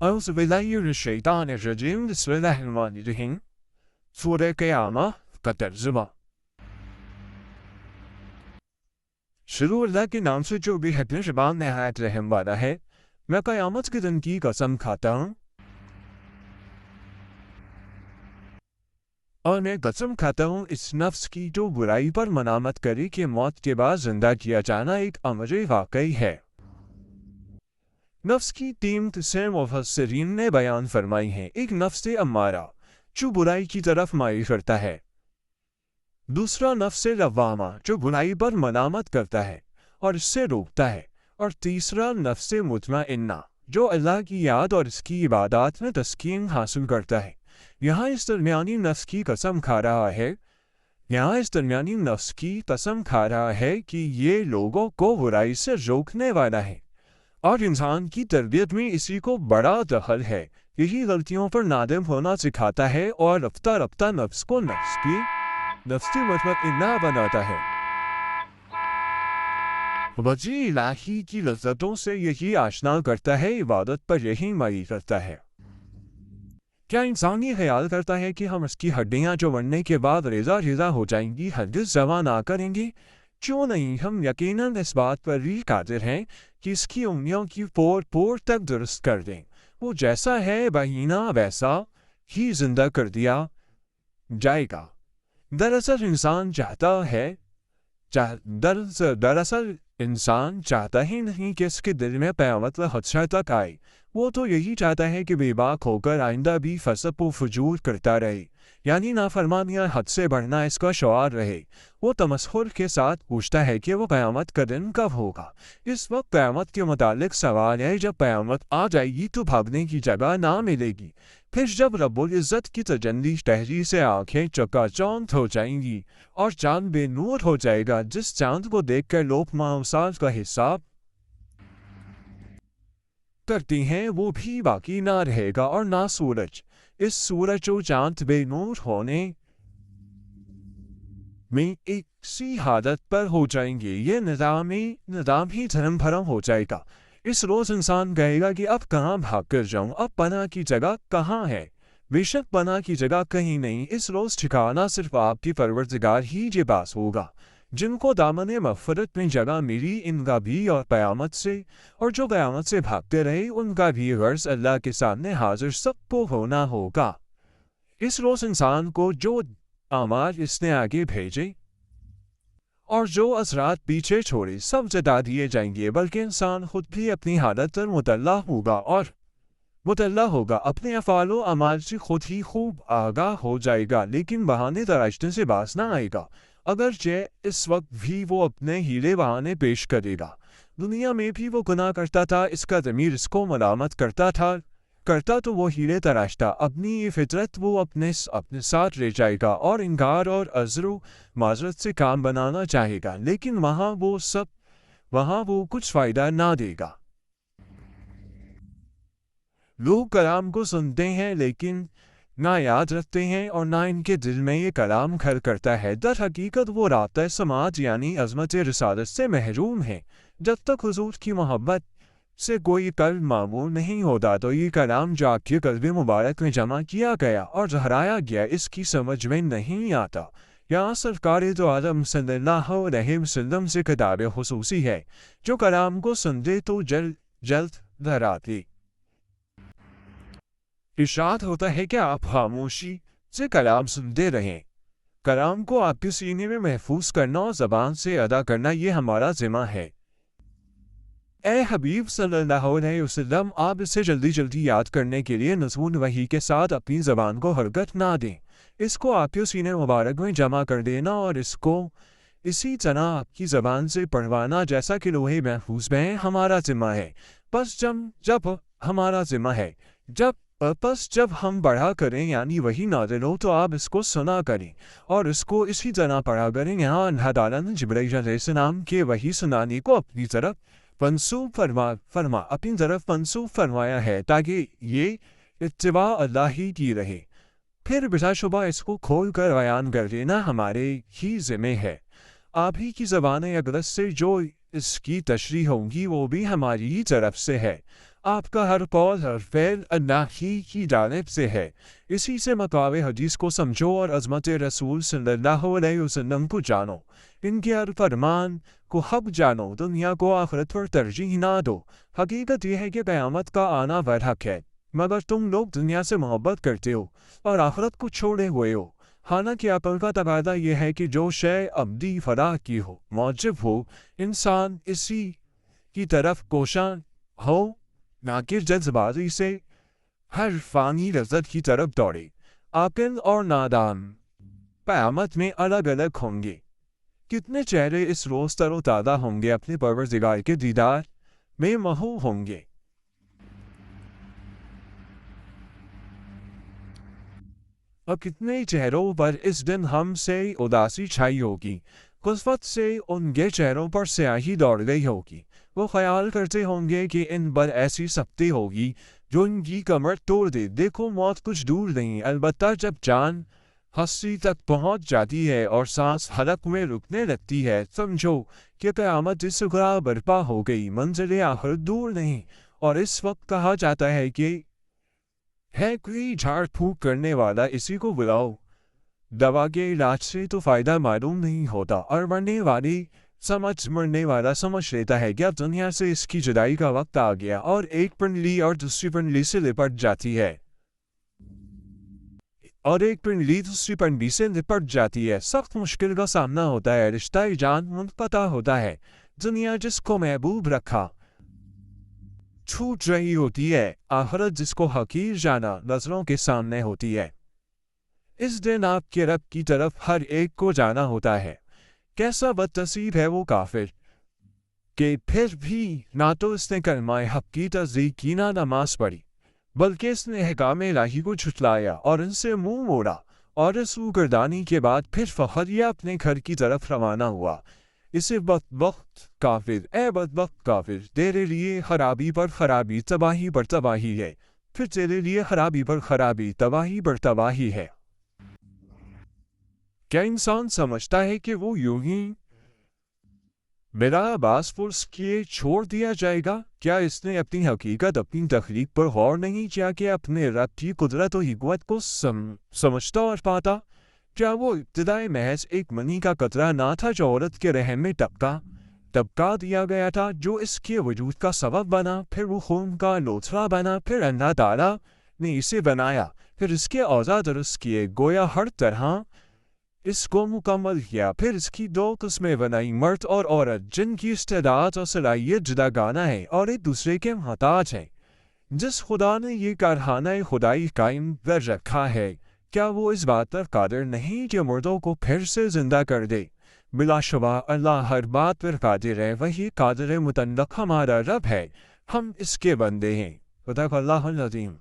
اعوذ باللہ من الشیطان الرجیم بسم اللہ الرحمن الرحیم سورہ قیامہ کا ترجمہ شروع اللہ کے نام سے جو بھی حکیم شبان نہایت رحم والا ہے۔ میں قیامت کے دن کی قسم کھاتا ہوں اور میں قسم کھاتا ہوں اس نفس کی جو برائی پر ملامت کرے کہ موت کے بعد زندہ کیا جانا ایک امر واقعی ہے۔ نفس کی تین قسمیں مفسرین نے بیان فرمائی ہیں۔ ایک نفس امارہ جو برائی کی طرف مائل کرتا ہے، دوسرا نفس لوامہ جو برائی پر ملامت کرتا ہے اور اس سے روکتا ہے، اور تیسرا نفس مطمئنہ جو اللہ کی یاد اور اس کی عبادات میں تسکین حاصل کرتا ہے۔ یہاں اس درمیانی نفس کی قسم کھا رہا ہے کہ یہ لوگوں کو برائی سے روکنے والا ہے اور انسان کی تربیت میں اسی کو بڑا دخل ہے۔ یہی غلطیوں پر نادم ہونا سکھاتا ہے اور رفتہ رفتہ نفس کو نفس مطمئنہ بناتا ہے۔ وجہ الہی کی لذتوں سے یہی آشنا کرتا ہے، عبادت پر یہی مائل کرتا ہے۔ کیا انسان یہ خیال کرتا ہے کہ ہم اس کی ہڈیاں جو مرنے کے بعد ریزہ ہو جائیں گی ہرگز جمع نہ کریں گے؟ کیوں نہیں، ہم یقیناً اس بات پر بھی قادر ہیں کہ اس کی انگلیوں کی پور تک درست کر دیں۔ وہ جیسا ہے بہینہ ویسا ہی زندہ کر دیا جائے گا۔ دراصل انسان چاہتا ہی نہیں کہ اس کے دل میں قیامت و حشر تک آئے۔ وہ تو یہی چاہتا ہے کہ بے باک ہو کر آئندہ بھی فسق و فجور کرتا رہے، یعنی نافرمانیاں حد سے بڑھنا اس کا شعار رہے۔ وہ تمسخر کے ساتھ پوچھتا ہے کہ وہ قیامت کا دن کب ہوگا۔ اس وقت قیامت کے متعلق سوال ہے، جب قیامت آ جائے گی تو بھاگنے کی جگہ نہ ملے گی۔ پھر جب رب العزت کی تجلی تحریر سے آنکھیں چکا چوندھ ہو جائیں گی اور چاند بے نور ہو جائے گا، جس چاند کو دیکھ کر لوگ معاوضات کا حساب کرتی ہیں وہ بھی باقی نہ رہے گا اور نہ سورج۔ اس سورج و چاند بے نور ہونے میں ایک سی حالت پر ہو جائیں گے، یہ نظام ہی دھرم بھرم ہو جائے گا۔ اس روز انسان کہے گا کہ اب کہاں بھاگ کر جاؤں، اب پناہ کی جگہ کہاں ہے؟ بے شک پناہ کی جگہ کہیں نہیں، اس روز ٹھکانہ صرف آپ کی پروردگار ہی کے پاس ہوگا۔ جن کو دامن مغفرت میں جگہ ملی ان کا بھی اور قیامت سے، اور جو قیامت سے بھاگتے رہے ان کا بھی غرض اللہ کے سامنے حاضر سب کو ہونا ہوگا۔ اس روز انسان کو جو اعمال اس نے آگے بھیجے اور جو اثرات پیچھے چھوڑے سب جتا دیے جائیں گے، بلکہ انسان خود بھی اپنی حالت پر مطلع ہوگا، اپنے افعال و اعمال سے خود ہی خوب آگاہ ہو جائے گا، لیکن بہانے تراشنے سے باز نہ آئے گا، اگرچہ اس وقت بھی وہ اپنے ہیلے بہانے پیش کرے گا۔ دنیا میں بھی وہ گناہ کرتا تھا، اس کا ضمیر اس کو ملامت کرتا تو وہ ہیلے تراشتا، اپنی یہ فطرت وہ اپنے ساتھ لے جائے گا اور انکار اور عذر و معذرت سے کام بنانا چاہے گا، لیکن وہاں وہ کچھ فائدہ نہ دے گا۔ لوگ کلام کو سنتے ہیں لیکن نہ یاد رکھتے ہیں اور نہ ان کے دل میں یہ کلام گھر کرتا ہے۔ در حقیقت وہ رابطہ سماعت یعنی عظمت رسالت سے محروم ہے۔ جب تک حضور کی محبت سے کوئی قلب معمور نہیں ہوتا تو یہ کلام جو آپ کے قلب مبارک میں جمع کیا گیا اور دہرایا گیا اس کی سمجھ میں نہیں آتا۔ یہاں سرکار دو عالم صلی اللہ علیہ وسلم سے خطاب خصوصی ہے، جو کلام کو سنتے تو جلد دہراتے۔ ارشاد ہوتا ہے کہ آپ خاموشی سے کلام سنتے رہیں۔ کلام کو آپ کے سینے میں محفوظ کرنا اور زبان سے ادا کرنا یہ ہمارا ذمہ ہے۔ اے حبیب صلی اللہ علیہ وسلم، آپ اسے جلدی یاد کرنے کے لیے نزول وحی کے ساتھ اپنی زبان کو حرکت نہ دیں۔ اس کو آپ کے سینے مبارک میں جمع کر دینا اور اس کو اسی طرح آپ کی زبان سے پڑھوانا جیسا کہ لوح محفوظ میں ہمارا ذمہ ہے۔ جب ہم پڑھا کریں یعنی وحی نازل ہو تو آپ اس کو سنا کریں اور اس کو اسی طرح پڑھا کریں۔ یہاں اللہ تعالیٰ نے جبرائیل علیہ السلام کے وحی سنانے کو اپنی طرف منسوب فرمایا ہے تاکہ یہ اتباع اللہ ہی کی رہے۔ پھر بلا شبہ اس کو کھول کر بیان کر دینا ہمارے ہی ذمہ ہے۔ آپ ہی کی زبان اقدس سے جو اس کی تشریح ہوں گی وہ بھی ہماری ہی طرف سے ہے۔ آپ کا ہر قول ہر فعل اللہ ہی کی جانب سے ہے۔ اسی سے مطابع حدیث کو سمجھو اور عظمت رسول صلی اللہ علیہ وسلم کو جانو، ان کے ہر فرمان کو حق جانو، دنیا کو آخرت پر ترجیح نہ دو۔ حقیقت یہ ہے کہ قیامت کا آنا برحق ہے، مگر تم لوگ دنیا سے محبت کرتے ہو اور آخرت کو چھوڑے ہوئے ہو۔ حالانکہ عقل کا تقاضا یہ ہے کہ جو شے ابدی فلاح کی ہو، موجب ہو، انسان اسی کی طرف کوشاں ہو، نہ کہ جذباتی سے ہر فانی لذت کی طرف دوڑے۔ عاقل اور نادان قیامت میں الگ الگ ہوں گے۔ کتنے چہرے اس روز تر و تازہ ہوں گے، اپنے پروردگار کے دیدار میں محو ہوں گے۔ اور کتنے چہروں پر اس دن ہم سے اداسی چھائی ہوگی، قسوت سے ان کے چہروں پر سیاہی دوڑ گئی ہوگی۔ وہ خیال کرتے ہوں گے کہ ان پر ایسی سختی ہوگی جو ان کی کمر توڑ دے۔ دیکھو موت کچھ دور نہیں، البتہ جب جان ہستی تک پہنچ جاتی ہے اور سانس حلق میں رکنے لگتی ہے، سمجھو کہ قیامت اس گراہ برپا ہو گئی، منزل آخر دور نہیں۔ اور اس وقت کہا جاتا ہے کہ ہے کوئی جھاڑ پھونک کرنے والا، اسی کو بلاؤ۔ دوا کے علاج سے تو فائدہ معلوم نہیں ہوتا، اور مرنے والا سمجھ لیتا ہے کہ اب دنیا سے اس کی جدائی کا وقت آ گیا، اور ایک پنڈلی اور دوسری پنڈلی سے لپٹ جاتی ہے، اور ایک پنڈلی دوسری پنڈلی سے لپٹ جاتی ہے۔ سخت مشکل کا سامنا ہوتا ہے، رشتہ جان منقطع ہوتا ہے، دنیا جس کو محبوب رکھا چھوٹ رہی ہوتی ہے، آخرت جس کو حقیر جانا نظروں کے سامنے ہوتی ہے۔ اس دن آپ کے رب کی طرف ہر ایک کو جانا ہوتا ہے۔ کیسا بدنصیب ہے وہ کافر کہ پھر بھی نہ تو اس نے کلمہ حق کی تصدیق کی، نہ نماز پڑھی، بلکہ اس نے احکام الہی کو جھٹلایا اور ان سے منہ موڑا، اور رسو گردانی کے بعد پھر فخریہ اپنے گھر کی طرف روانہ ہوا۔ اسے بدبخت کافر، اے بدبخت کافر، تیرے لیے خرابی پر خرابی، تباہی پر تباہی ہے، پھر تیرے لیے خرابی پر خرابی، تباہی پر تباہی ہے۔ کیا انسان سمجھتا ہے کہ وہ یوں ہی بلا باس پرس کیے چھوڑ دیا جائے گا؟ کیا اس نے اپنی حقیقت، اپنی تخلیق پر غور نہیں کیا کہ اپنے رب کی قدرت و حکمت کو سمجھتا اور پاتا؟ کیا وہ ابتدائے محض ایک منی کا قطرہ نہ تھا جو عورت کے رحم میں طبقہ دیا گیا تھا، جو اس کے وجود کا سبب بنا، پھر وہ خون کا لوتھڑا بنا، پھر اللہ تعالیٰ نے اسے بنایا، پھر اس کے اعضاء درست کیے، گویا ہر طرح اس کو مکمل کیا، پھر اس کی دو قسمیں بنائی، مرد اور عورت، جن کی استعداد اور صلاحیت جداگانہ ہے اور ایک دوسرے کے محتاج ہیں۔ جس خدا نے یہ کارخانہ خدائی قائم کر رکھا ہے، کیا وہ اس بات پر قادر نہیں کہ مردوں کو پھر سے زندہ کر دے؟ بلا شبہ اللہ ہر بات پر قادر ہے، وہی قادر مطلق ہمارا رب ہے، ہم اس کے بندے ہیں۔ صدق اللہ العظیم۔